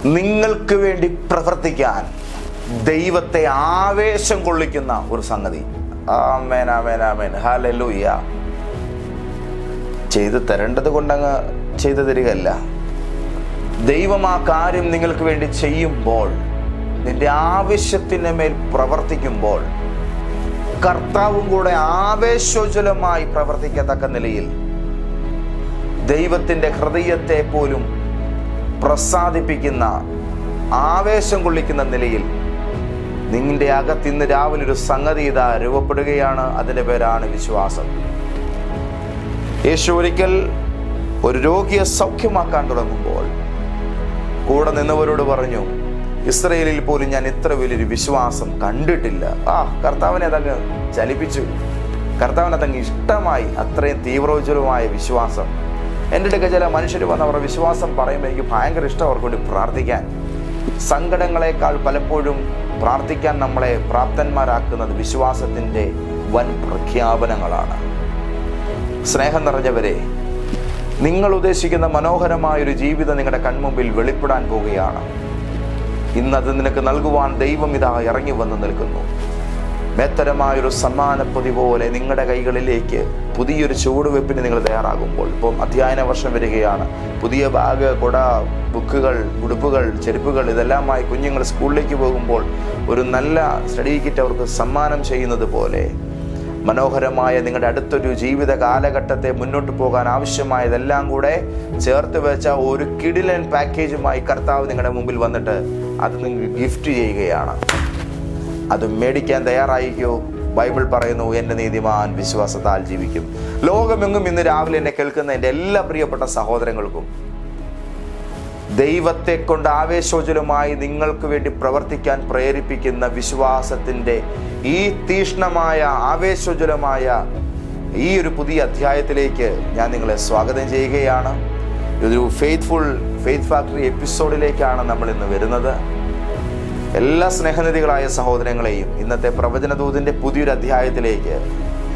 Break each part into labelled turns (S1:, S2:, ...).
S1: നിങ്ങൾക്ക് വേണ്ടി പ്രവർത്തിക്കാൻ ദൈവത്തെ ആവേശം കൊള്ളിക്കുന്ന ഒരു സംഗതി. ആമേൻ, ആമേൻ, ആമേൻ, ഹല്ലേലൂയ. ചെയ്തു തരേണ്ടത് കൊണ്ടങ്ങ് ചെയ്തു തരികയല്ല. ദൈവം ആ കാര്യം നിങ്ങൾക്ക് വേണ്ടി ചെയ്യുമ്പോൾ, നിന്റെ ആവശ്യത്തിന് മേൽ പ്രവർത്തിക്കുമ്പോൾ, കർത്താവും കൂടെ ആവേശോജ്വലമായി പ്രവർത്തിക്കത്തക്ക നിലയിൽ ദൈവത്തിൻ്റെ ഹൃദയത്തെ പോലും പ്രസാദിപ്പിക്കുന്ന, ആവേശം കൊള്ളിക്കുന്ന നിലയിൽ നിങ്ങളുടെ അകത്ത് ഇന്ന് രാവിലെ ഒരു സംഗതി ഇതാ രൂപപ്പെടുകയാണ്. അതിൻ്റെ പേരാണ് വിശ്വാസം. യേശു ഒരിക്കൽ ഒരു രോഗിയെ സൗഖ്യമാക്കാൻ തുടങ്ങുമ്പോൾ കൂടെ നിന്നവരോട് പറഞ്ഞു, ഇസ്രയേലിൽ പോലും ഞാൻ ഇത്ര വലിയൊരു വിശ്വാസം കണ്ടിട്ടില്ല. കർത്താവിനെ അതങ്ങ് ചലിപ്പിച്ചു, കർത്താവിന് അതങ്ങ് ഇഷ്ടമായി. അത്രയും തീവ്രോജ്വലമായ വിശ്വാസം. എൻ്റെ അടുക്ക ചില മനുഷ്യർ വന്ന് അവരുടെ വിശ്വാസം പറയുമ്പോൾ എനിക്ക് ഭയങ്കര ഇഷ്ടം അവർക്ക് വേണ്ടി പ്രാർത്ഥിക്കാൻ. സങ്കടങ്ങളെക്കാൾ പലപ്പോഴും പ്രാർത്ഥിക്കാൻ നമ്മളെ പ്രാപ്തന്മാരാക്കുന്നത് വിശ്വാസത്തിൻ്റെ വൻ പ്രഖ്യാപനങ്ങളാണ്. സ്നേഹം നിറഞ്ഞവരെ, നിങ്ങൾ ഉദ്ദേശിക്കുന്ന മനോഹരമായൊരു ജീവിതം നിങ്ങളുടെ കൺമുമ്പിൽ വെളിപ്പെടാൻ പോവുകയാണ്. ഇന്നത് നിനക്ക് നൽകുവാൻ ദൈവം ഇതാ ഇറങ്ങി വന്ന് നിൽക്കുന്നു. മേത്തരമായൊരു സമ്മാനപ്പൊതി പോലെ നിങ്ങളുടെ കൈകളിലേക്ക് പുതിയൊരു ചുവടുവെപ്പിന് നിങ്ങൾ തയ്യാറാകുമ്പോൾ, ഇപ്പം അധ്യയന വർഷം വരികയാണ്. പുതിയ ബാഗ്, കുട, ബുക്കുകൾ, ഉടുപ്പുകൾ, ചെരുപ്പുകൾ ഇതെല്ലാമായി കുഞ്ഞുങ്ങൾ സ്കൂളിലേക്ക് പോകുമ്പോൾ ഒരു നല്ല സ്റ്റഡി കിറ്റ് അവർക്ക് സമ്മാനം ചെയ്യുന്നത് പോലെ മനോഹരമായ നിങ്ങളുടെ അടുത്തൊരു ജീവിത കാലഘട്ടത്തെ മുന്നോട്ട് പോകാൻ ആവശ്യമായതെല്ലാം കൂടെ ചേർത്ത് വെച്ച ഒരു കിടിലൻ പാക്കേജുമായി കർത്താവ് നിങ്ങളുടെ മുമ്പിൽ വന്നിട്ട് അത് നിങ്ങൾ ഗിഫ്റ്റ് ചെയ്യുകയാണ്. അത് മേടിക്കാൻ തയ്യാറായിക്കോ? ബൈബിൾ പറയുന്നു, എൻ്റെ നീതിമാൻ വിശ്വാസത്താൽ ജീവിക്കും. ലോകമെങ്ങും ഇന്ന് രാവിലെ എന്നെ കേൾക്കുന്ന എൻ്റെ എല്ലാ പ്രിയപ്പെട്ട സഹോദരങ്ങൾക്കും ദൈവത്തെ കൊണ്ട് ആവേശോജ്വലമായി നിങ്ങൾക്ക് വേണ്ടി പ്രവർത്തിക്കാൻ പ്രേരിപ്പിക്കുന്ന വിശ്വാസത്തിൻ്റെ ഈ തീഷ്ണമായ, ആവേശോജ്വലമായ ഈ ഒരു പുതിയ അധ്യായത്തിലേക്ക് ഞാൻ നിങ്ങളെ സ്വാഗതം ചെയ്യുകയാണ്. ഇതൊരു ഫെയ്ത്ത് ഫാക്ടറി എപ്പിസോഡിലേക്കാണ് നമ്മൾ ഇന്ന് വരുന്നത്. എല്ലാ സ്നേഹനിധികളായ സഹോദരങ്ങളെയും ഇന്നത്തെ പ്രവചനദൂതിൻ്റെ പുതിയൊരു അധ്യായത്തിലേക്ക്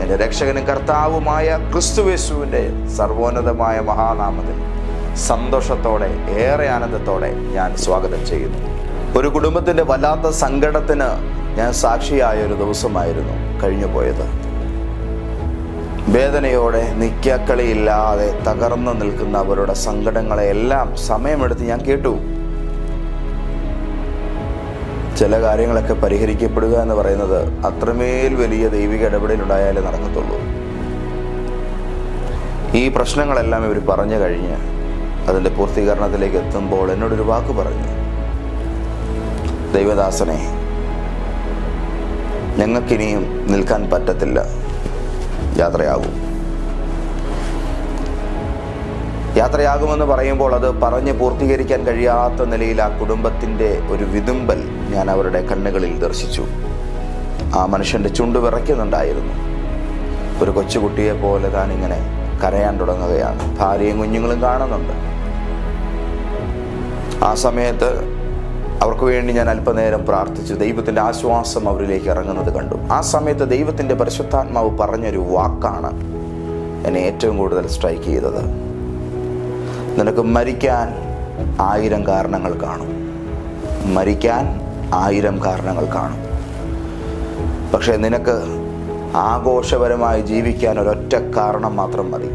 S1: എൻ്റെ രക്ഷകനും കർത്താവുമായ ക്രിസ്തുയേശുവിൻ്റെ സർവോന്നതമായ മഹാനാമത്തിൽ സന്തോഷത്തോടെ, ഏറെ ആനന്ദത്തോടെ ഞാൻ സ്വാഗതം ചെയ്യുന്നു. ഒരു കുടുംബത്തിൻ്റെ വല്ലാത്ത സങ്കടത്തിന് ഞാൻ സാക്ഷിയായ ഒരു ദിവസമായിരുന്നു കഴിഞ്ഞു പോയത്. വേദനയോടെ, നിക്കക്കളിയില്ലാതെ തകർന്നു നിൽക്കുന്ന അവരുടെ സങ്കടങ്ങളെല്ലാം സമയമെടുത്ത് ഞാൻ കേട്ടു. ചില കാര്യങ്ങളൊക്കെ പരിഹരിക്കപ്പെടുക എന്ന് പറയുന്നത് അത്രമേൽ വലിയ ദൈവിക ഇടപെടലുണ്ടായാലേ നടക്കത്തുള്ളൂ. ഈ പ്രശ്നങ്ങളെല്ലാം ഇവർ പറഞ്ഞു കഴിഞ്ഞ് അതിൻ്റെ പൂർത്തീകരണത്തിലേക്ക് എത്തുമ്പോൾ എന്നോടൊരു വാക്ക് പറഞ്ഞു, ദൈവദാസനെ, ഞങ്ങൾക്കിനിയും നിൽക്കാൻ പറ്റത്തില്ല, യാത്രയാകുമെന്ന് പറയുമ്പോൾ അത് പറഞ്ഞ് പൂർത്തീകരിക്കാൻ കഴിയാത്ത നിലയിൽ ആ കുടുംബത്തിൻ്റെ ഒരു വിതുമ്പൽ ഞാൻ അവരുടെ കണ്ണുകളിൽ ദർശിച്ചു. ആ മനുഷ്യൻ്റെ ചുണ്ട് വിറയ്ക്കുന്നുണ്ടായിരുന്നു. ഒരു കൊച്ചുകുട്ടിയെ പോലെ താനിങ്ങനെ കരയാൻ തുടങ്ങുകയാണ്. ഭാര്യയും കുഞ്ഞുങ്ങളും കാണുന്നുണ്ട്. ആ സമയത്ത് അവർക്ക് വേണ്ടി ഞാൻ അല്പനേരം പ്രാർത്ഥിച്ചു. ദൈവത്തിൻ്റെ ആശ്വാസം അവരിലേക്ക് ഇറങ്ങുന്നത് കണ്ടു. ആ സമയത്ത് ദൈവത്തിൻ്റെ പരിശുദ്ധാത്മാവ് പറഞ്ഞൊരു വാക്കാണ് എന്നെ ഏറ്റവും കൂടുതൽ സ്ട്രൈക്ക് ചെയ്തത്. നിനക്ക് മരിക്കാൻ 1000 കാരണങ്ങൾ കാണും, മരിക്കാൻ 1000 കാരണങ്ങൾ കാണും. പക്ഷേ നിനക്ക് ആഘോഷപരമായി ജീവിക്കാൻ ഒരൊറ്റ കാരണം മാത്രം മതി.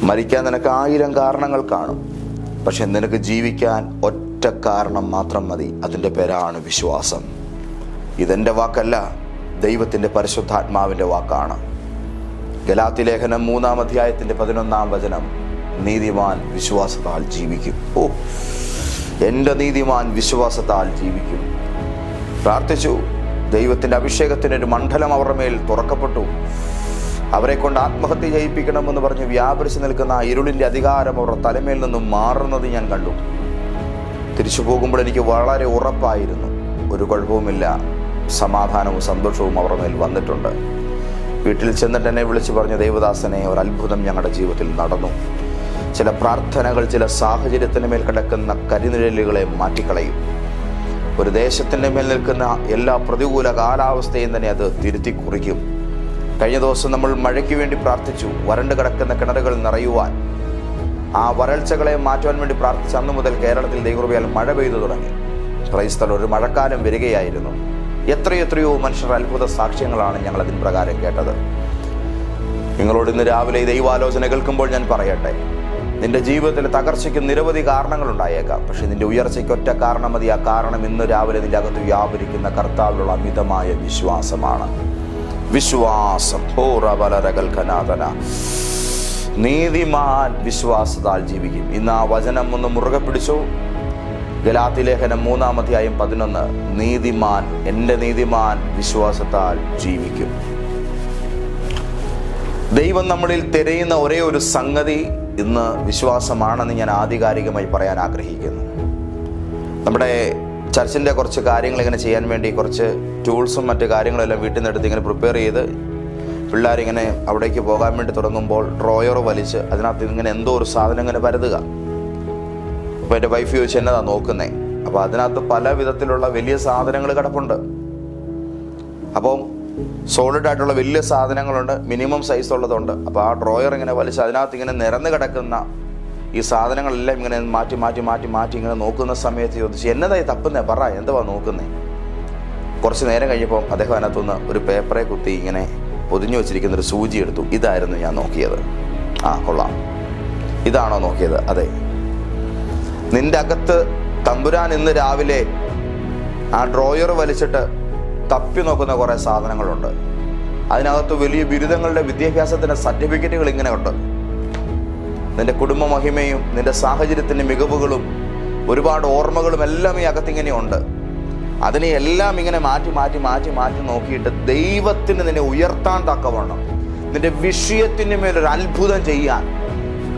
S1: മരിക്കാൻ നിനക്ക് 1000 കാരണങ്ങൾ കാണും, പക്ഷെ നിനക്ക് ജീവിക്കാൻ ഒറ്റ കാരണം മാത്രം മതി. അതിൻ്റെ പേരാണ് വിശ്വാസം. ഇതെൻ്റെ വാക്കല്ല, ദൈവത്തിൻ്റെ പരിശുദ്ധാത്മാവിൻ്റെ വാക്കാണ്. ഗലാത്യ ലേഖനം 3-ാം അധ്യായത്തിൻ്റെ 11-ാം വചനം, നീതിമാൻ വിശ്വാസത്താൽ ജീവിക്കും. എൻ്റെ നീതിമാൻ വിശ്വാസത്താൽ ജീവിക്കും. പ്രാർത്ഥിച്ചു. ദൈവത്തിൻ്റെ അഭിഷേകത്തിനൊരു മണ്ഡലം അവരുടെ മേൽ തുറക്കപ്പെട്ടു. അവരെ കൊണ്ട് ആത്മഹത്യ ചെയ്യിപ്പിക്കണമെന്ന് പറഞ്ഞ് വ്യാപരിച്ച് നിൽക്കുന്ന ആ ഇരുളിൻ്റെ അധികാരം അവരുടെ തലമേൽ നിന്നും മാറുന്നത് ഞാൻ കണ്ടു. തിരിച്ചു പോകുമ്പോൾ എനിക്ക് വളരെ ഉറപ്പായിരുന്നു, ഒരു കുഴപ്പവുമില്ല, സമാധാനവും സന്തോഷവും അവരുടെ മേൽ വന്നിട്ടുണ്ട്. വീട്ടിൽ ചെന്നിട്ട് എന്നെ വിളിച്ചു പറഞ്ഞു, ദേവദാസനെ, ഒരു അത്ഭുതം ഞങ്ങളുടെ ജീവിതത്തിൽ നടന്നു. ചില പ്രാർത്ഥനകൾ ചില സാഹചര്യത്തിന് മേൽ കിടക്കുന്ന കരിനിഴലുകളെ മാറ്റിക്കളയും. ഒരു ദേശത്തിൻ്റെ മേൽ നിൽക്കുന്ന എല്ലാ പ്രതികൂല കാലാവസ്ഥയും തന്നെ അത് തിരുത്തി കുറിക്കും. കഴിഞ്ഞ ദിവസം നമ്മൾ മഴയ്ക്ക് വേണ്ടി പ്രാർത്ഥിച്ചു, വരണ്ട് കിടക്കുന്ന കിണറുകൾ നിറയുവാൻ. ആ വരൾച്ചകളെ മാറ്റുവാൻ വേണ്ടി പ്രാർത്ഥിച്ച അന്ന് മുതൽ കേരളത്തിൽ ദൈവകൃപയാൽ മഴ പെയ്തു തുടങ്ങി. ക്രൈസ്തവർ ഒരു മഴക്കാലം വരികയായിരുന്നു. എത്രയോ മനുഷ്യർ അത്ഭുത സാക്ഷ്യങ്ങളാണ് ഞങ്ങൾ അതിന് പ്രകാരം കേട്ടത്. നിങ്ങളോട് ഇന്ന് രാവിലെ ഈ ദൈവാലോചന കേൾക്കുമ്പോൾ ഞാൻ പറയട്ടെ, നിന്റെ ജീവിതത്തിൽ തകർച്ചയ്ക്ക് നിരവധി കാരണങ്ങളുണ്ടായേക്കാം. പക്ഷെ നിന്റെ ഉയർച്ചയ്ക്ക് ഒറ്റ കാരണം മതി. ആ കാരണം ഇന്ന് രാവിലെ നിന്റെ അകത്ത് വ്യാപരിക്കുന്ന കർത്താവിലുള്ള അമിതമായ വിശ്വാസമാണ്. വിശ്വാസം. നീതിമാൻ വിശ്വാസത്താൽ ജീവിക്കും. ഇന്ന് ആ വചനം ഒന്ന് മുറുകെ പിടിച്ചു. ഗലാത്യലേഖനം 3:11 നീതിമാൻ, എൻ്റെ നീതിമാൻ വിശ്വാസത്താൽ ജീവിക്കും. ദൈവം നമ്മളിൽ തിരയുന്ന ഒരേ ഒരു സംഗതി ഇന്ന് വിശ്വാസമാണെന്ന് ഞാൻ ആധികാരികമായി പറയാൻ ആഗ്രഹിക്കുന്നു. നമ്മുടെ ചർച്ചിൻ്റെ കുറച്ച് കാര്യങ്ങൾ ഇങ്ങനെ ചെയ്യാൻ വേണ്ടി കുറച്ച് ടൂൾസും മറ്റു കാര്യങ്ങളെല്ലാം വീട്ടിൽ നിന്ന് എടുത്ത് ഇങ്ങനെ പ്രിപ്പയർ ചെയ്ത് പിള്ളേരിങ്ങനെ അവിടേക്ക് പോകാൻ വേണ്ടി തുടങ്ങുമ്പോൾ ഡ്രോയർ വലിച്ച് അതിനകത്ത് ഇങ്ങനെ എന്തോ ഒരു സാധനം ഇങ്ങനെ പരതുക. അപ്പോൾ എൻ്റെ വൈഫ് ചോദിച്ചു എന്നതാ നോക്കുന്നേ. അപ്പോൾ അതിനകത്ത് പല വിധത്തിലുള്ള വലിയ സാധനങ്ങൾ കിടപ്പുണ്ട്. അപ്പം സോളിഡ് ആയിട്ടുള്ള വലിയ സാധനങ്ങളുണ്ട്, മിനിമം സൈസ് ഉള്ളതുണ്ട്. അപ്പോൾ ആ ഡ്രോയർ ഇങ്ങനെ വലിച്ച് അതിനകത്ത് ഇങ്ങനെ നിരന്ന് കിടക്കുന്ന ഈ സാധനങ്ങളെല്ലാം ഇങ്ങനെ മാറ്റി ഇങ്ങനെ നോക്കുന്ന സമയത്ത് ചോദിച്ചു എന്നതായി തപ്പുന്നേ, പറ എന്തുവാ നോക്കുന്നേ. കുറച്ച് നേരം കഴിഞ്ഞപ്പോൾ അദ്ദേഹം അതിനകത്തുനിന്ന് ഒരു പേപ്പറെ കുത്തി ഇങ്ങനെ പൊതിഞ്ഞു വെച്ചിരിക്കുന്നൊരു സൂചി എടുത്തു. ഇതായിരുന്നു ഞാൻ നോക്കിയത്. ആ കൊള്ളാം, ഇതാണോ നോക്കിയത്? അതെ. നിന്റെ അകത്ത് തമ്പുരാൻ ഇന്ന് രാവിലെ ആ ഡ്രോയർ വലിച്ചിട്ട് തപ്പി നോക്കുന്ന കുറേ സാധനങ്ങളുണ്ട്. അതിനകത്ത് വലിയ ബിരുദങ്ങളുടെ വിദ്യാഭ്യാസത്തിൻ്റെ സർട്ടിഫിക്കറ്റുകൾ ഇങ്ങനെ ഉണ്ട്. നിന്റെ കുടുംബ മഹിമയും നിന്റെ സാഹചര്യത്തിൻ്റെ മികവുകളും ഒരുപാട് ഓർമ്മകളും എല്ലാം ഈ അകത്തിങ്ങനെയുണ്ട്. അതിനെ എല്ലാം ഇങ്ങനെ മാറ്റി നോക്കിയിട്ട് ദൈവത്തിന് നിന്നെ ഉയർത്താൻ തക്കവണ്ണം നിന്റെ വിഷയത്തിന് മേലൊരു അത്ഭുതം ചെയ്യാൻ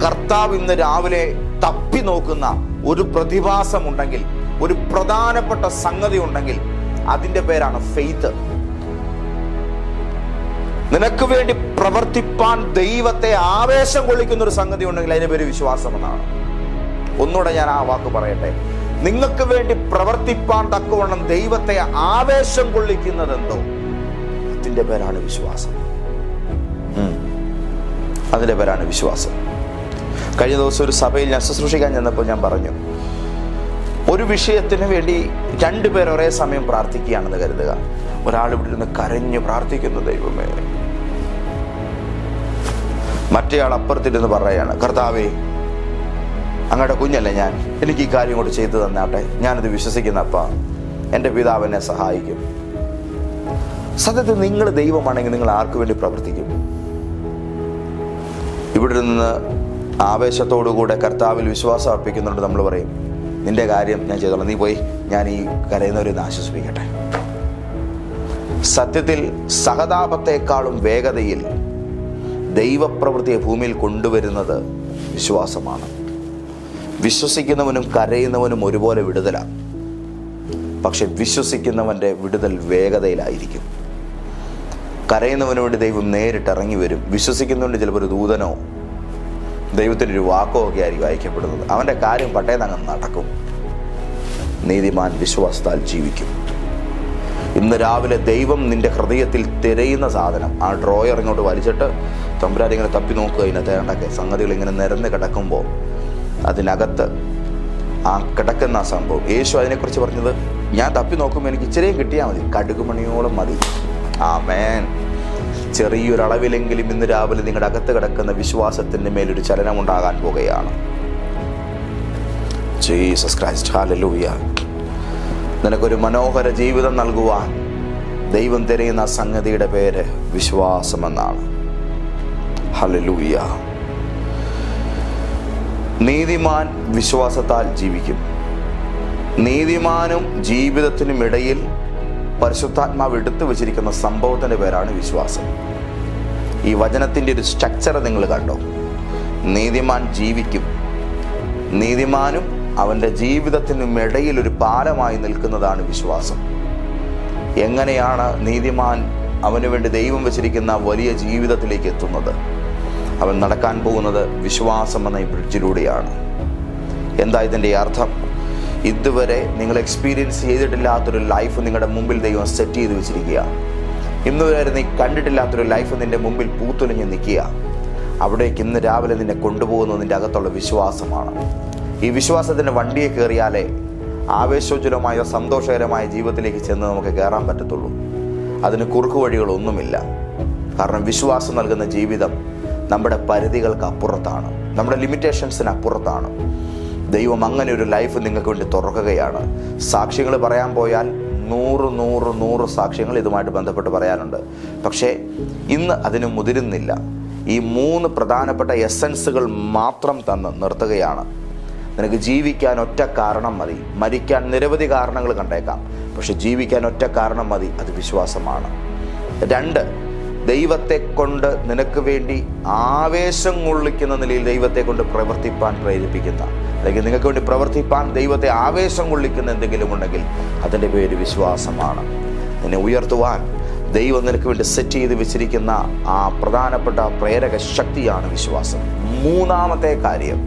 S1: കർത്താവ് ഇന്ന് രാവിലെ തപ്പി നോക്കുന്ന ഒരു പ്രതിഭാസമുണ്ടെങ്കിൽ, ഒരു പ്രധാനപ്പെട്ട സംഗതി ഉണ്ടെങ്കിൽ അതിൻ്റെ പേരാണ് ഫെയ്ത്ത്. നിനക്ക് വേണ്ടി പ്രവർത്തിപ്പാൻ ദൈവത്തെ ആവേശം കൊള്ളിക്കുന്ന ഒരു സംഗതി ഉണ്ടെങ്കിൽ അതിന്റെ പേര് വിശ്വാസം എന്നാണ്. ഒന്നുകൂടെ ഞാൻ ആ വാക്ക് പറയട്ടെ. നിങ്ങൾക്ക് വേണ്ടി പ്രവർത്തിപ്പാൻ തക്കവണ്ണം ദൈവത്തെ ആവേശം കൊള്ളിക്കുന്നത് എന്തോ അതിന്റെ പേരാണ് വിശ്വാസം. അതിന്റെ പേരാണ് വിശ്വാസം. കഴിഞ്ഞ ദിവസം ഒരു സഭയിൽ ഞാൻ ശുശ്രൂഷിക്കാൻ ചെന്നപ്പോൾ ഞാൻ പറഞ്ഞു, ഒരു വിഷയത്തിന് വേണ്ടി രണ്ടുപേർ ഒരേ സമയം പ്രാർത്ഥിക്കുകയാണെന്ന് കരുതുക. ഒരാൾ ഇവിടെ ഇരുന്ന് കരഞ്ഞു പ്രാർത്ഥിക്കുന്നു, ദൈവമേ. മറ്റേയാൾ അപ്പുറത്തിരുന്ന് പറയുകയാണ്, കർത്താവേ, അങ്ങയുടെ കുഞ്ഞല്ലേ ഞാൻ, എനിക്ക് ഈ കാര്യം കൊണ്ട് ചെയ്തു തന്നാട്ടെ, ഞാനിത് വിശ്വസിക്കുന്ന അപ്പ, എൻ്റെ പിതാവ് എന്നെ സഹായിക്കും. സത്യത്തിൽ നിങ്ങൾ ദൈവമാണെങ്കിൽ നിങ്ങൾ ആർക്ക് വേണ്ടി പ്രവർത്തിക്കും? ഇവിടെ നിന്ന് ആവേശത്തോടുകൂടെ കർത്താവിൽ വിശ്വാസം അർപ്പിക്കുന്നുണ്ട്. നമ്മൾ പറയും, നിന്റെ കാര്യം ഞാൻ ചെയ്തോളാം, നീ പോയി ഞാൻ ഈ കരയുന്നവരെന്ന് ആശ്വസിപ്പിക്കട്ടെ. സത്യത്തിൽ സഹതാപത്തെക്കാളും വേഗതയിൽ ദൈവപ്രവൃത്തിയെ ഭൂമിയിൽ കൊണ്ടുവരുന്നത് വിശ്വാസമാണ്. വിശ്വസിക്കുന്നവനും കരയുന്നവനും ഒരുപോലെ വിടുതലാണ്. പക്ഷെ വിശ്വസിക്കുന്നവൻ്റെ വിടുതൽ വേഗതയിലായിരിക്കും. കരയുന്നവന് വേണ്ടി ദൈവം നേരിട്ട് ഇറങ്ങി വരും. വിശ്വസിക്കുന്നവൻ്റെ ചിലപ്പോൾ ഒരു ദൂതനോ ദൈവത്തിൻ്റെ ഒരു വാക്കോ ഒക്കെ ആയിരിക്കും അയക്കപ്പെടുന്നത്. അവൻ്റെ കാര്യം പട്ടേന്നങ്ങ് നടക്കും. നീതിമാൻ വിശ്വാസത്താൽ ജീവിക്കും. ഇന്ന് രാവിലെ ദൈവം നിന്റെ ഹൃദയത്തിൽ തിരയുന്ന സാധനം, ആ ഡ്രോയർ ഇങ്ങോട്ട് വലിച്ചിട്ട് തമ്പുരാൻ ഇങ്ങനെ തപ്പി നോക്കുക. ഇതിനകത്ത് ഏണ്ടൊക്കെ സംഗതികൾ ഇങ്ങനെ നിരന്ന് കിടക്കുമ്പോൾ അതിനകത്ത് ആ കിടക്കുന്ന ആ സംഭവം, യേശു അതിനെക്കുറിച്ച് പറഞ്ഞത്, ഞാൻ തപ്പി നോക്കുമ്പോൾ എനിക്ക് ഇച്ചിരിയും കിട്ടിയാൽ മതി, കടുകുമണിയോളം മതി. ആമേൻ. ചെറിയൊരളവിലെങ്കിലും ഇന്ന് രാവിലെ നിങ്ങളുടെ അകത്ത് കിടക്കുന്ന വിശ്വാസത്തിൻ്റെ മേലൊരു ചലനമുണ്ടാകാൻ പോകുകയാണ്. Jesus Christ, hallelujah. നിനക്കൊരു മനോഹര ജീവിതം നൽകുവാൻ ദൈവം തിരയുന്ന സംഗതിയുടെ പേര് വിശ്വാസമെന്നാണ്. ഹല്ലേലൂയ. നീതിമാൻ വിശ്വാസത്താൽ ജീവിക്കും. നീതിമാനും ജീവിതത്തിനും ഇടയിൽ പരിശുദ്ധാത്മാവ് എടുത്തു വച്ചിരിക്കുന്ന സംഭവത്തിൻ്റെ പേരാണ് വിശ്വാസം. ഈ വചനത്തിൻ്റെ ഒരു സ്ട്രക്ചർ നിങ്ങൾ കണ്ടോ? നീതിമാൻ ജീവിക്കും. നീതിമാനും അവൻ്റെ ജീവിതത്തിനും ഇടയിൽ ഒരു പാലമായി നിൽക്കുന്നതാണ് വിശ്വാസം. എങ്ങനെയാണ് നീതിമാൻ അവന് വേണ്ടി ദൈവം വച്ചിരിക്കുന്ന വലിയ ജീവിതത്തിലേക്ക് എത്തുന്നത്? അവൻ നടക്കാൻ പോകുന്നത് വിശ്വാസം എന്ന ഈ ബ്രിഡ്ജിലൂടെയാണ്. എന്താ ഇതിൻ്റെ അർത്ഥം? ഇതുവരെ നിങ്ങൾ എക്സ്പീരിയൻസ് ചെയ്തിട്ടില്ലാത്തൊരു ലൈഫ് നിങ്ങളുടെ മുമ്പിൽ ദൈവം സെറ്റ് ചെയ്ത് വെച്ചിരിക്കുക. ഇന്നുവരെ നീ കണ്ടിട്ടില്ലാത്തൊരു ലൈഫ് നിന്റെ മുമ്പിൽ പൂത്തൊലിഞ്ഞ് നിൽക്കുക. അവിടേക്ക് ഇന്ന് രാവിലെ നിന്നെ കൊണ്ടുപോകുന്നത് നിൻ്റെ അകത്തുള്ള വിശ്വാസമാണ്. ഈ വിശ്വാസത്തിൻ്റെ വണ്ടിയെ കയറിയാലേ ആവേശോജ്വലമായ സന്തോഷകരമായ ജീവിതത്തിലേക്ക് ചെന്ന് നമുക്ക് കയറാൻ പറ്റത്തുള്ളൂ. അതിന് കുറുക്കു വഴികളൊന്നുമില്ല. കാരണം വിശ്വാസം നൽകുന്ന ജീവിതം നമ്മുടെ പരിധികൾക്ക് അപ്പുറത്താണ്, നമ്മുടെ ലിമിറ്റേഷൻസിന് അപ്പുറത്താണ്. ദൈവം അങ്ങനെ ഒരു ലൈഫ് നിങ്ങൾക്ക് വേണ്ടി തുറക്കുകയാണ്. സാക്ഷ്യങ്ങൾ പറയാൻ പോയാൽ 100 സാക്ഷ്യങ്ങൾ ഇതുമായിട്ട് ബന്ധപ്പെട്ട് പറയാനുണ്ട്. പക്ഷേ ഇന്ന് അതിന് മുതിരുന്നില്ല. ഈ 3 പ്രധാനപ്പെട്ട എസൻസുകൾ മാത്രം തന്ന് നിർത്തുകയാണ്. നിനക്ക് ജീവിക്കാൻ ഒറ്റ കാരണം മതി. മരിക്കാൻ നിരവധി കാരണങ്ങൾ കണ്ടേക്കാം, പക്ഷെ ജീവിക്കാൻ ഒറ്റ കാരണം മതി, അത് വിശ്വാസമാണ്. 2, ദൈവത്തെ കൊണ്ട് നിനക്ക് വേണ്ടി ആവേശം കൊള്ളിക്കുന്ന നിലയിൽ ദൈവത്തെ കൊണ്ട് പ്രവർത്തിപ്പാൻ പ്രേരിപ്പിക്കുന്ന, അല്ലെങ്കിൽ നിങ്ങൾക്ക് വേണ്ടി പ്രവർത്തിപ്പാൻ ദൈവത്തെ ആവേശം കൊള്ളിക്കുന്ന എന്തെങ്കിലും ഉണ്ടെങ്കിൽ അതിൻ്റെ പേര് വിശ്വാസമാണ്. നിന്നെ ഉയർത്തുവാൻ ദൈവം നിനക്ക് വേണ്ടി സെറ്റ് ചെയ്ത് വെച്ചിരിക്കുന്ന ആ പ്രധാനപ്പെട്ട പ്രേരക ശക്തിയാണ് വിശ്വാസം. 3-ാമത്തെ കാര്യം,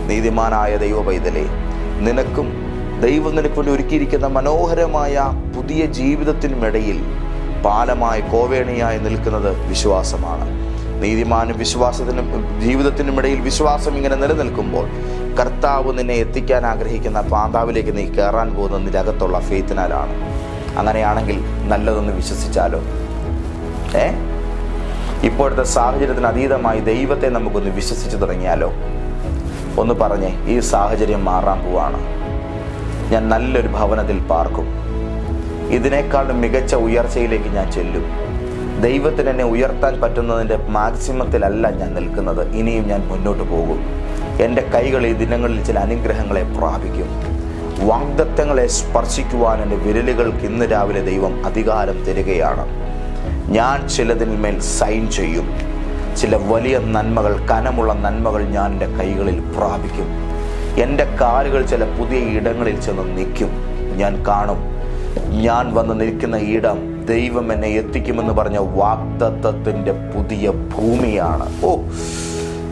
S1: നീതിമാനായ ദൈവ പൈതലേ, നിനക്കും ദൈവം നിനക്ക് വേണ്ടി ഒരുക്കിയിരിക്കുന്ന മനോഹരമായ പുതിയ ജീവിതത്തിനുമിടയിൽ പാലമായി കോവേണിയായി നിൽക്കുന്നത് വിശ്വാസമാണ്. നീതിമാനും വിശ്വാസത്തിനും ജീവിതത്തിനുമിടയിൽ വിശ്വാസം ഇങ്ങനെ നിലനിൽക്കുമ്പോൾ കർത്താവ് നിന്നെ എത്തിക്കാൻ ആഗ്രഹിക്കുന്ന പാതാവിലേക്ക് നീ കയറാൻ പോകുന്ന നിന്റെ അകത്തുള്ള ഫെയ്ത്തിനാലാണ്. അങ്ങനെയാണെങ്കിൽ നല്ലതൊന്ന് വിശ്വസിച്ചാലോ? ഇപ്പോഴത്തെ സാഹചര്യത്തിന് അതീതമായി ദൈവത്തെ നമുക്കൊന്ന് വിശ്വസിച്ച് തുടങ്ങിയാലോ? ഒന്ന് പറഞ്ഞേ, ഈ സാഹചര്യം മാറാൻ പോവാണ്. ഞാൻ നല്ലൊരു ഭവനത്തിൽ പാർക്കും. ഇതിനേക്കാളും മികച്ച ഉയർച്ചയിലേക്ക് ഞാൻ ചെല്ലും. ദൈവത്തിന് എന്നെ ഉയർത്താൻ പറ്റുന്നതിൻ്റെ മാക്സിമത്തിലല്ല ഞാൻ നിൽക്കുന്നത്. ഇനിയും ഞാൻ മുന്നോട്ട് പോകും. എൻ്റെ കൈകൾ ഈ ദിനങ്ങളിൽ ചില അനുഗ്രഹങ്ങളെ പ്രാപിക്കും. വാഗ്ദത്തങ്ങളെ സ്പർശിക്കുവാൻ എൻ്റെ വിരലുകൾക്ക് ഇന്ന് രാവിലെ ദൈവം അധികാരം തരികയാണ്. ഞാൻ ചിലതിന്മേൽ സൈൻ ചെയ്യും. ചില വലിയ നന്മകൾ, കനമുള്ള നന്മകൾ ഞാൻ എൻ്റെ കൈകളിൽ പ്രാപിക്കും. എൻ്റെ കാലുകൾ ചില പുതിയ ഇടങ്ങളിൽ ചെന്ന് നിൽക്കും. ഞാൻ കാണും, ഞാൻ വന്ന് നിൽക്കുന്ന ഇടം ദൈവം എന്നെ എത്തിക്കുമെന്ന് പറഞ്ഞ വാഗ്ദത്തത്തിൻ്റെ പുതിയ ഭൂമിയാണ്.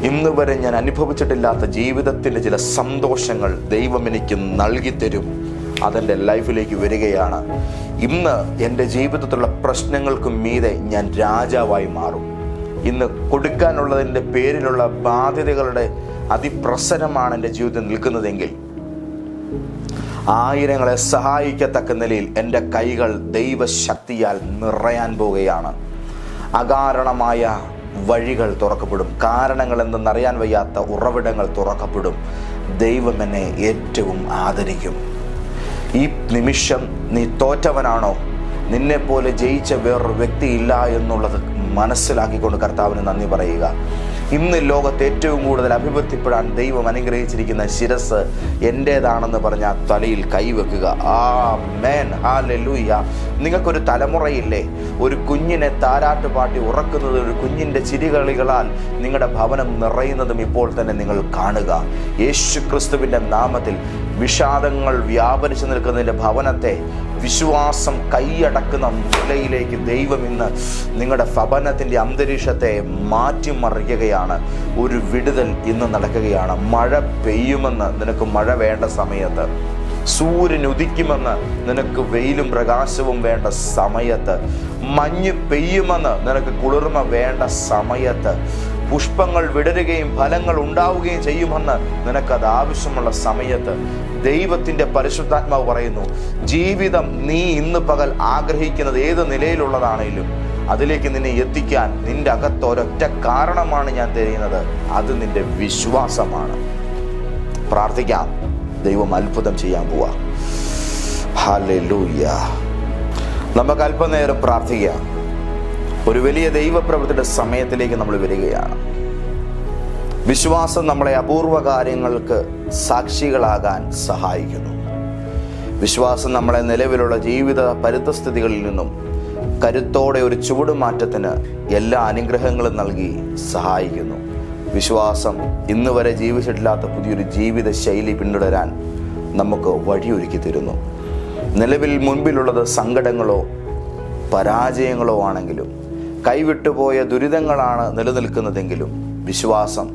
S1: ഇന്ന് വരെ ഞാൻ അനുഭവിച്ചിട്ടില്ലാത്ത ജീവിതത്തിൻ്റെ ചില സന്തോഷങ്ങൾ ദൈവം എനിക്ക് നൽകിത്തരും. അതെൻ്റെ ലൈഫിലേക്ക് വരികയാണ്. ഇന്ന് എൻ്റെ ജീവിതത്തിലുള്ള പ്രശ്നങ്ങൾക്കും മീതെ ഞാൻ രാജാവായി മാറും. ഇന്ന് കൊടുക്കാനുള്ളതിൻ്റെ പേരിലുള്ള ബാധ്യതകളുടെ അതിപ്രസരമാണ് എൻ്റെ ജീവിതത്തിൽ നിൽക്കുന്നതെങ്കിൽ ആയിരങ്ങളെ സഹായിക്കത്തക്ക നിലയിൽ എൻ്റെ കൈകൾ ദൈവശക്തിയാൽ നിറയാൻ പോവുകയാണ്. അകാരണമായ വഴികൾ തുറക്കപ്പെടും. കാരണങ്ങൾ എന്തെന്നറിയാൻ വയ്യാത്ത ഉറവിടങ്ങൾ തുറക്കപ്പെടും. ദൈവം എന്നെ ഏറ്റവും ആദരിക്കും. ഈ നിമിഷം നീ തോറ്റവനാണോ? നിന്നെപ്പോലെ ജയിച്ച വേറൊരു വ്യക്തിയില്ല എന്നുള്ളത് മനസ്സിലാക്കിക്കൊണ്ട് കർത്താവിന് നന്ദി പറയുക. ഇന്ന് ലോകത്ത് ഏറ്റവും കൂടുതൽ അഭിവൃദ്ധിപ്പെടാൻ ദൈവം അനുഗ്രഹിച്ചിരിക്കുന്ന ശിരസ് എൻ്റേതാണെന്ന് പറഞ്ഞ തലയിൽ കൈവെക്കുക. ആമേൻ, ഹല്ലേലൂയ. നിങ്ങൾക്കൊരു തലമുറയില്ലേ? ഒരു കുഞ്ഞിനെ താരാട്ട് പാട്ടി ഉറക്കുന്നത്, ഒരു കുഞ്ഞിൻ്റെ ചിരികളികളാൽ നിങ്ങളുടെ ഭവനം നിറയുന്നതും ഇപ്പോൾ തന്നെ നിങ്ങൾ കാണുക. യേശു ക്രിസ്തുവിൻ്റെ നാമത്തിൽ വിഷാദങ്ങൾ വ്യാപരിച്ചു നിൽക്കുന്നതിൻ്റെ ഭവനത്തെ വിശ്വാസം കൈയടക്കുന്ന നിലയിലേക്ക് ദൈവം ഇന്ന് നിങ്ങളുടെ ഭവനത്തിൻ്റെ അന്തരീക്ഷത്തെ മാറ്റിമറിക്കുകയാണ്. ഒരു വിടുതൽ ഇന്ന് നടക്കുകയാണ്. മഴ പെയ്യുമെന്ന് നിനക്ക് മഴ വേണ്ട സമയത്ത്, സൂര്യൻ ഉദിക്കുമെന്ന് നിനക്ക് വെയിലും പ്രകാശവും വേണ്ട സമയത്ത്, മഞ്ഞ് പെയ്യുമെന്ന് നിനക്ക് കുളിർമ വേണ്ട സമയത്ത്, പുഷ്പങ്ങൾ വിടരുകയും ഫലങ്ങൾ ഉണ്ടാവുകയും ചെയ്യുമെന്ന് നിനക്കത് ആവശ്യമുള്ള സമയത്ത് ദൈവത്തിൻ്റെ പരിശുദ്ധാത്മാവ് പറയുന്നു, ജീവിതം നീ ഇന്ന് പകൽ ആഗ്രഹിക്കുന്നത് ഏത് നിലയിലുള്ളതാണെങ്കിലും അതിലേക്ക് നിന്നെ എത്തിക്കാൻ നിന്റെ അകത്ത് ഒരൊറ്റ കാരണമാണ് ഞാൻ തരുന്നത്. അത് നിന്റെ വിശ്വാസമാണ്. പ്രാർത്ഥിക്കാം. ദൈവം അത്ഭുതം ചെയ്യാൻ പോവാ. ഹല്ലേലൂയ. നമുക്ക് അല്പനേരം പ്രാർത്ഥിക്കാം. ഒരു വലിയ ദൈവപ്രവൃത്തിയുടെ സമയത്തിലേക്ക് നമ്മൾ വരികയാണ്. വിശ്വാസം നമ്മളെ അപൂർവ കാര്യങ്ങൾക്ക് സാക്ഷികളാകാൻ സഹായിക്കുന്നു. വിശ്വാസം നമ്മളെ നിലവിലുള്ള ജീവിത പരിതസ്ഥിതികളിൽ നിന്നും കരുത്തോടെ ഒരു ചുവടുമാറ്റത്തിന് എല്ലാ അനുഗ്രഹങ്ങളും നൽകി സഹായിക്കുന്നു. വിശ്വാസം ഇന്ന് വരെ ജീവിച്ചിട്ടില്ലാത്ത പുതിയൊരു ജീവിത ശൈലി പിന്തുടരാൻ നമുക്ക് വഴിയൊരുക്കി തരുന്നു. നിലവിൽ മുൻപിലുള്ളത് സങ്കടങ്ങളോ പരാജയങ്ങളോ ആണെങ്കിലും, കൈവിട്ടുപോയ ദുരിതങ്ങളാണ് നിലനിൽക്കുന്നതെങ്കിലും, വിശ്വാസം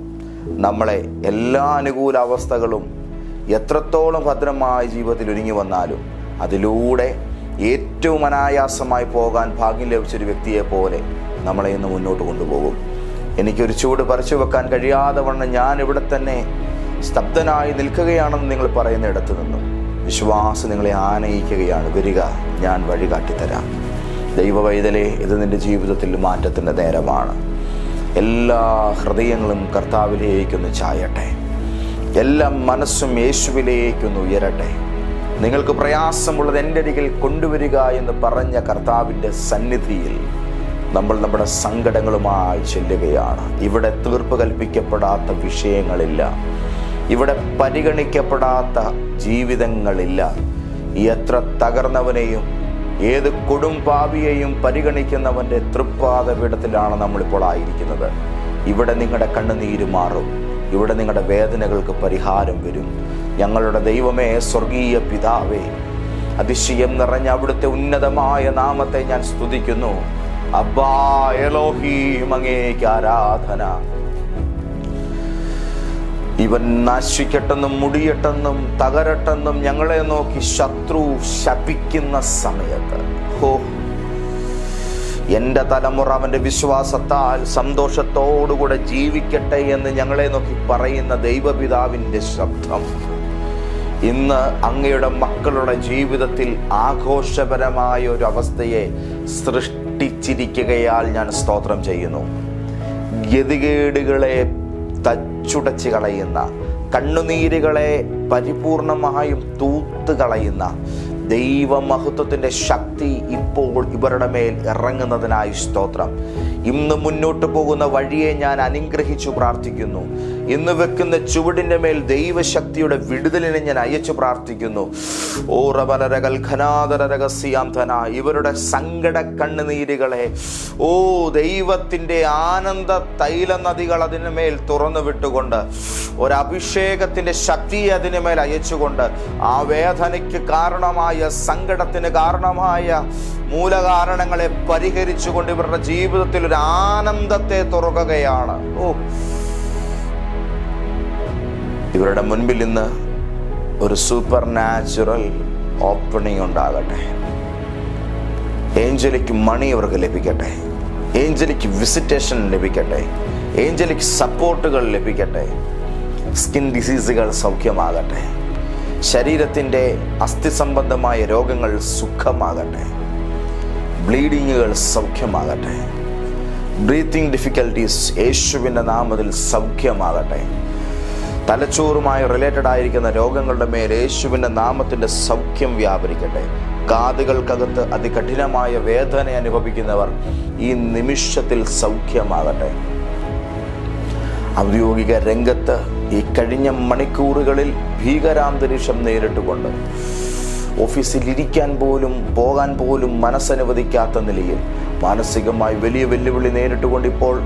S1: നമ്മളെ എല്ലാ അനുകൂല അവസ്ഥകളും എത്രത്തോളം ഭദ്രമായ ജീവിതത്തിൽ ഒരുങ്ങി വന്നാലും അതിലൂടെ ഏറ്റവും അനായാസമായി പോകാൻ ഭാഗ്യം ലഭിച്ചൊരു വ്യക്തിയെ പോലെ നമ്മളെ ഇന്ന് മുന്നോട്ട് കൊണ്ടുപോകും. എനിക്കൊരു ചൂട് പറിച്ചു വെക്കാൻ കഴിയാതെ വണ്ണം ഞാൻ ഇവിടെ തന്നെ സ്തബ്ധനായി നിൽക്കുകയാണെന്ന് നിങ്ങൾ പറയുന്ന ഇടത്തു നിന്നും വിശ്വാസം നിങ്ങളെ ആനയിക്കുകയാണ്. വരിക, ഞാൻ വഴി കാട്ടിത്തരാം. ദൈവവൈതലേ, ഇത് നിൻ്റെ ജീവിതത്തിൽ മാറ്റത്തിൻ്റെ നേരമാണ്. എല്ലാ ഹൃദയങ്ങളും കർത്താവിലേക്കൊന്ന് ചായട്ടെ. എല്ലാ മനസ്സും യേശുവിലേക്കൊന്ന് ഉയരട്ടെ. നിങ്ങൾക്ക് പ്രയാസമുള്ളത് എൻ്റെ അരികിൽ കൊണ്ടുവരിക എന്ന് പറഞ്ഞ കർത്താവിൻ്റെ സന്നിധിയിൽ നമ്മൾ നമ്മുടെ സങ്കടങ്ങളുമായി ചെല്ലുകയാണ്. ഇവിടെ തീർപ്പ് കൽപ്പിക്കപ്പെടാത്ത വിഷയങ്ങളില്ല. ഇവിടെ പരിഗണിക്കപ്പെടാത്ത ജീവിതങ്ങളില്ല. എത്ര തകർന്നവനെയും ഏത് കൊടും പാപിയെയും പരിഗണിക്കുന്നവൻ്റെ തൃപ്പാദപീഠത്തിലാണ് നമ്മളിപ്പോൾ ആയിരിക്കുന്നത്. ഇവിടെ നിങ്ങളുടെ കണ്ണുനീര് മാറും. ഇവിടെ നിങ്ങളുടെ വേദനകൾക്ക് പരിഹാരം വരും. ഞങ്ങളുടെ ദൈവമേ, സ്വർഗീയ പിതാവേ, അതിശയം നിറഞ്ഞ അവിടുത്തെ ഉന്നതമായ നാമത്തെ ഞാൻ സ്തുതിക്കുന്നു. അബ്ബാ എലോഹീം, അങ്ങേക്ക് ആരാധന. ഇവൻ നശിക്കട്ടെന്നും മുടിയട്ടെന്നും തകരട്ടെന്നും ഞങ്ങളെ നോക്കി ശത്രു ശപിക്കുന്ന സമയത്ത്, ഹോ, എൻ്റെ തലമുറ അവൻ്റെ വിശ്വാസത്താൽ സന്തോഷത്തോടുകൂടെ ജീവിക്കട്ടെ എന്ന് ഞങ്ങളെ നോക്കി പറയുന്ന ദൈവപിതാവിൻ്റെ ശബ്ദം ഇന്ന് അങ്ങയുടെ മക്കളുടെ ജീവിതത്തിൽ ആഘോഷപരമായ ഒരു അവസ്ഥയെ സൃഷ്ടിച്ചിരിക്കുകയാൽ ഞാൻ സ്തോത്രം ചെയ്യുന്നു. ഗതികേടുകളെ തച്ചുടച്ച് കളയുന്ന, കണ്ണുനീരുകളെ പരിപൂർണമായും തൂത്ത് കളയുന്ന ദൈവമഹത്വത്തിൻ്റെ ശക്തി ഇപ്പോൾ ഇവരുടെ മേൽ ഇറങ്ങുന്നതിനായി സ്തോത്രം. ഇന്ന് മുന്നോട്ട് പോകുന്ന വഴിയെ ഞാൻ അനുഗ്രഹിച്ചു പ്രാർത്ഥിക്കുന്നു. ഇന്ന് വെക്കുന്ന ചുവടിൻ്റെ മേൽ ദൈവശക്തിയുടെ വിടുതലിനെ ഞാൻ അയച്ചു പ്രാർത്ഥിക്കുന്നു. ഇവരുടെ സങ്കട കണ്ണുനീരുകളെ ദൈവത്തിൻ്റെ ആനന്ദ തൈല നദികൾ അതിന് മേൽ തുറന്നു വിട്ടുകൊണ്ട് ഒരഭിഷേകത്തിൻ്റെ ശക്തിയെ അതിന് മേൽ അയച്ചുകൊണ്ട് ആ വേദനയ്ക്ക് കാരണമായ, സങ്കടത്തിന് കാരണമായ മൂലകാരണങ്ങളെ പരിഹരിച്ചുകൊണ്ട് ഇവരുടെ ജീവിതത്തിൽ ഒരു ആനന്ദത്തെ തുറക്കുകയാണ്. ഇവരുടെ മുൻപിൽ ഇന്ന് ഒരു സൂപ്പർ നാച്ചുറൽ ഓപ്പണിംഗ് ഉണ്ടാകട്ടെ. ഏഞ്ചലിക് മണി അവർക്ക് ലഭിക്കട്ടെ. ഏഞ്ചലിക് വിസിറ്റേഷൻ ലഭിക്കട്ടെ. ഏഞ്ചലിക് സപ്പോർട്ടുകൾ ലഭിക്കട്ടെ. സ്കിൻ ഡിസീസുകൾ സൗഖ്യമാകട്ടെ. ശരീരത്തിൻ്റെ അസ്ഥി സംബന്ധമായ രോഗങ്ങൾ സുഖമാകട്ടെ. ബ്ലീഡിങ്ങുകൾ സൗഖ്യമാകട്ടെ. ബ്രീത്തിങ് ഡിഫിക്കൽട്ടീസ് യേശുവിൻ്റെ നാമത്തിൽ സൗഖ്യമാകട്ടെ. തലച്ചോറുമായി റിലേറ്റഡ് ആയിരിക്കുന്ന രോഗങ്ങളുടെ മേൽ യേശുവിൻ്റെ നാമത്തിൻ്റെ സൗഖ്യം വ്യാപരിക്കട്ടെ. കാതുകൾക്കകത്ത് അതികഠിനമായ വേദന അനുഭവിക്കുന്നവർ ഈ നിമിഷത്തിൽ സൗഖ്യമാകട്ടെ. ഔദ്യോഗിക രംഗത്ത് ഈ കഴിഞ്ഞ മണിക്കൂറുകളിൽ ഭീകരാന്തരീക്ഷം നേരിട്ടുകൊണ്ട് ഓഫീസിൽ ഇരിക്കാൻ പോലും പോകാൻ പോലും മനസ്സനുവദിക്കാത്ത നിലയിൽ മാനസികമായി വലിയ വെല്ലുവിളി നേരിട്ടുകൊണ്ട് ഇപ്പോൾ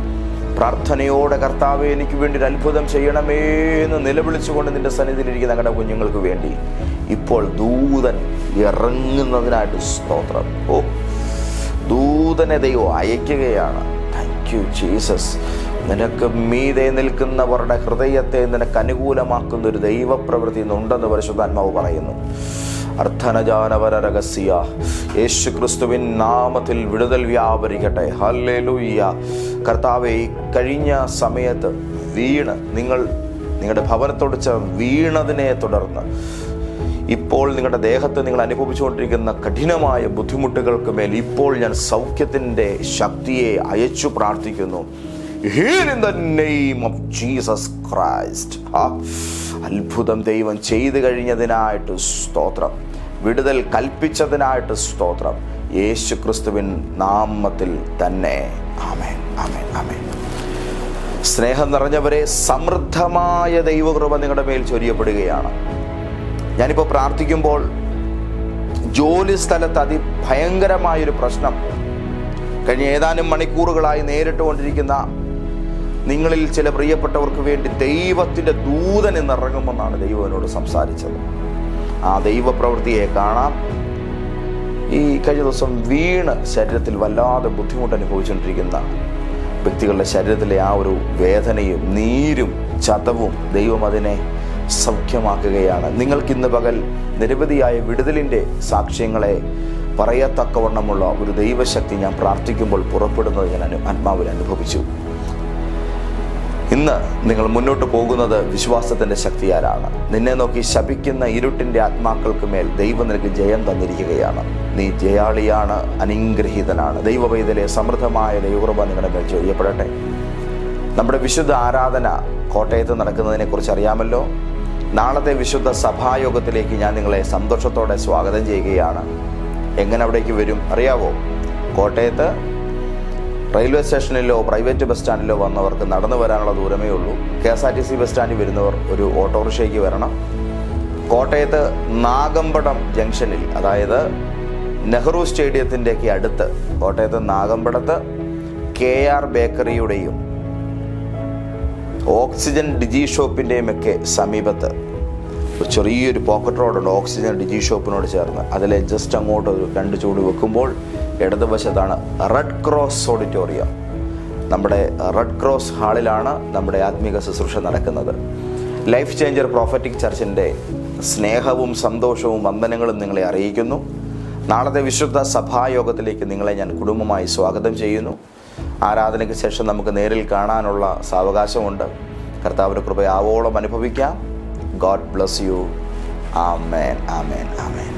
S1: പ്രാർത്ഥനയോടെ കർത്താവേ, എനിക്ക് വേണ്ടി ഒരു അത്ഭുതം ചെയ്യണമേ എന്ന് നിലവിളിച്ചുകൊണ്ട് നിന്റെ സന്നിധിയിലിരിക്കുന്ന ഞങ്ങളുടെ കുഞ്ഞുങ്ങൾക്ക് വേണ്ടി ഇപ്പോൾ ദൂതൻ ഇറങ്ങുന്നതിനായിട്ട് സ്തോത്രം. ദൂതനെ ദൈവം അയക്കുകയാണ്. Thank you Jesus. നിനക്ക് മീതെ നിൽക്കുന്നവരുടെ ഹൃദയത്തെ നിനക്ക് അനുകൂലമാക്കുന്ന ഒരു ദൈവപ്രവൃത്തി ഇന്നുണ്ടെന്ന് പരിശുദ്ധാത്മാവ് പറയുന്നു. അർത്ഥനജാനവര രഹസ്യ യേശു ക്രിസ്തുവിൻ നാമത്തിൽ വിടുതൽ വ്യാപരിക്കട്ടെ. ഹല്ലേലൂയ. കർത്താവേ, കഴിഞ്ഞ സമയത്ത് നിങ്ങളുടെ ഭവനത്തോട് വീണതിനെ തുടർന്ന് ഇപ്പോൾ നിങ്ങളുടെ ദേഹത്ത് നിങ്ങൾ അനുഭവിച്ചുകൊണ്ടിരിക്കുന്ന കഠിനമായ ബുദ്ധിമുട്ടുകൾക്ക് മേൽ ഇപ്പോൾ ഞാൻ സൗഖ്യത്തിൻ്റെ ശക്തിയെ അയച്ചു പ്രാർത്ഥിക്കുന്നു. Heal in the name of Jesus Christ. അത്ഭുതം ദൈവം ചെയ്തു കഴിഞ്ഞതിനായിട്ട് സ്തോത്രം. വിടുതൽ കൽപ്പിച്ചതിനായിട്ട് സ്തോത്രം. യേശു ക്രിസ്തുവിൻ നാമത്തിൽ തന്നെ. ആമേൻ, ആമേൻ, ആമേൻ. സ്നേഹം നിറഞ്ഞവരെ, സമൃദ്ധമായ ദൈവകൃപ നിങ്ങളുടെ മേൽ ചൊരിയപ്പെടുകയാണ്. ഞാനിപ്പോൾ പ്രാർത്ഥിക്കുമ്പോൾ ജോലി സ്ഥലത്ത് അതിഭയങ്കരമായൊരു പ്രശ്നം കഴിഞ്ഞ ഏതാനും മണിക്കൂറുകളായി നേരിട്ടുകൊണ്ടിരിക്കുന്ന നിങ്ങളിൽ ചില പ്രിയപ്പെട്ടവർക്ക് വേണ്ടി ദൈവത്തിൻ്റെ ദൂതൻ ഇന്നിറങ്ങുമെന്നാണ് ദൈവം എന്നോട് സംസാരിച്ചത്. ആ ദൈവപ്രവൃത്തിയെ കാണാം. ഈ കഴിഞ്ഞ ദിവസം വീണ് ശരീരത്തിൽ വല്ലാതെ ബുദ്ധിമുട്ട് അനുഭവിച്ചുകൊണ്ടിരിക്കുന്ന വ്യക്തികളുടെ ശരീരത്തിലെ ആ ഒരു വേദനയും നീരും ചതവും ദൈവം അതിനെ സൗഖ്യമാക്കുകയാണ്. നിങ്ങൾക്കിന്ന് പകൽ നിരവധിയായ വിടുതലിൻ്റെ സാക്ഷ്യങ്ങളെ പറയത്തക്കവണ്ണമുള്ള ഒരു ദൈവശക്തി ഞാൻ പ്രാർത്ഥിക്കുമ്പോൾ പുറപ്പെടുന്നത് ഞാൻ ആത്മാവിൽ അനുഭവിച്ചു. ഇന്ന് നിങ്ങൾ മുന്നോട്ട് പോകുന്നത് വിശ്വാസത്തിൻ്റെ ശക്തിയാലാണ്. നിന്നെ നോക്കി ശപിക്കുന്ന ഇരുട്ടിൻ്റെ ആത്മാക്കൾക്ക് മേൽ ദൈവം നിനക്ക് ജയം തന്നിരിക്കുകയാണ്. നീ ജയാളിയാണ്, അനുഗ്രഹീതനാണ്. ദൈവപൈതലെ സമൃദ്ധമായ ദൈവകൃപ നിങ്ങളുടെ മേൽ ചൊരിയപ്പെടട്ടെ. നമ്മുടെ വിശുദ്ധ ആരാധന കോട്ടയത്ത് നടക്കുന്നതിനെക്കുറിച്ച് അറിയാമല്ലോ. നാളത്തെ വിശുദ്ധ സഭായോഗത്തിലേക്ക് ഞാൻ നിങ്ങളെ സന്തോഷത്തോടെ സ്വാഗതം ചെയ്യുകയാണ്. എങ്ങനെ അവിടേക്ക് വരും അറിയാവോ? കോട്ടയത്ത് റെയിൽവേ സ്റ്റേഷനിലോ പ്രൈവറ്റ് ബസ് സ്റ്റാൻഡിലോ വന്നവർക്ക് നടന്നു വരാനുള്ള ദൂരമേ ഉള്ളൂ. KSRTC ബസ് സ്റ്റാൻഡിൽ വരുന്നവർ ഒരു ഓട്ടോറിക്ഷയ്ക്ക് വരണം. കോട്ടയത്ത് നാഗമ്പടം ജംഗ്ഷനിൽ, അതായത് നെഹ്റു സ്റ്റേഡിയത്തിൻ്റെയൊക്കെ അടുത്ത്, കോട്ടയത്ത് നാഗമ്പടത്ത് KR ബേക്കറിയുടെയും ഓക്സിജൻ ഡിജി ഷോപ്പിൻ്റെയും ഒക്കെ സമീപത്ത് ഒരു ചെറിയൊരു പോക്കറ്റ് റോഡുണ്ട്. ഓക്സിജൻ ഡിജി ഷോപ്പിനോട് ചേർന്ന് അതിലെ ജസ്റ്റ് അങ്ങോട്ട് ഒരു 2 ചൂട് വെക്കുമ്പോൾ ഇടതുവശത്താണ് റെഡ് ക്രോസ് ഓഡിറ്റോറിയം. നമ്മുടെ റെഡ് ക്രോസ് ഹാളിലാണ് നമ്മുടെ ആത്മീക ശുശ്രൂഷ നടക്കുന്നത്. ലൈഫ് ചേഞ്ചർ പ്രോഫറ്റിക് ചർച്ചിൻ്റെ സ്നേഹവും സന്തോഷവും വന്ദനങ്ങളും നിങ്ങളെ അറിയിക്കുന്നു. നാളത്തെ വിശുദ്ധ സഭായോഗത്തിലേക്ക് നിങ്ങളെ ഞാൻ കുടുംബമായി സ്വാഗതം ചെയ്യുന്നു. ആരാധനയ്ക്ക് ശേഷം നമുക്ക് നേരിൽ കാണാനുള്ള സാവകാശമുണ്ട്. കർത്താവിൻ്റെ കൃപ ആവോളം അനുഭവിക്കാം. God bless you. ആമേൻ, ആമേൻ, ആമേൻ.